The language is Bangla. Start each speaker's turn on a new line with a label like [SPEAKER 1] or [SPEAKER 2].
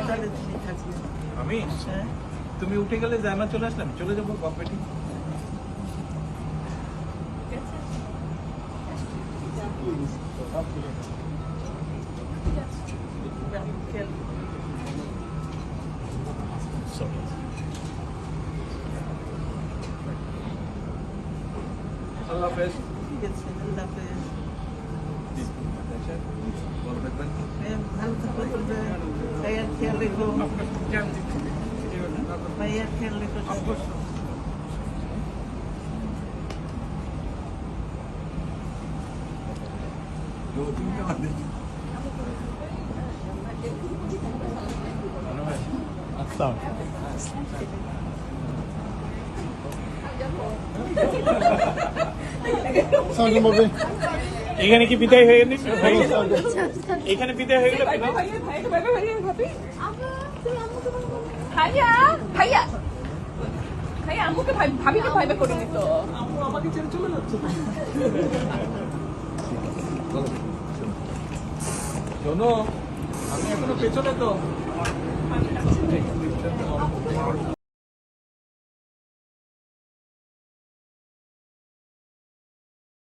[SPEAKER 1] তাহলে তুমি থাকবে।
[SPEAKER 2] আমি
[SPEAKER 1] হ্যাঁ
[SPEAKER 2] তুমি উঠে গেলে জানা চলে আসলাম, চলে যাবো কপেটি।
[SPEAKER 1] খেয়াল
[SPEAKER 2] আল্লাহ হাফেজ।
[SPEAKER 1] ঠিক আছে আল্লাহ হাফেজ।
[SPEAKER 2] ভালো থাকবেন।
[SPEAKER 1] ভালো থাকো, তুমি ভাইয়ার খেয়াল রেখো, ভাইয়ার খেয়াল রেখো।
[SPEAKER 2] এখানে কি বিদায় হয়ে গেল? এখানে বিদায় হয়ে গেল।
[SPEAKER 3] ভাইয়া ভাইয়া ভাইয়া আম্মুকে ভাবিকে ভাইবে করে দিত।
[SPEAKER 2] আম্মু আমাকে ছেড়ে চলে যাচ্ছে। শোনো, আমি এখনো পেছনে তো।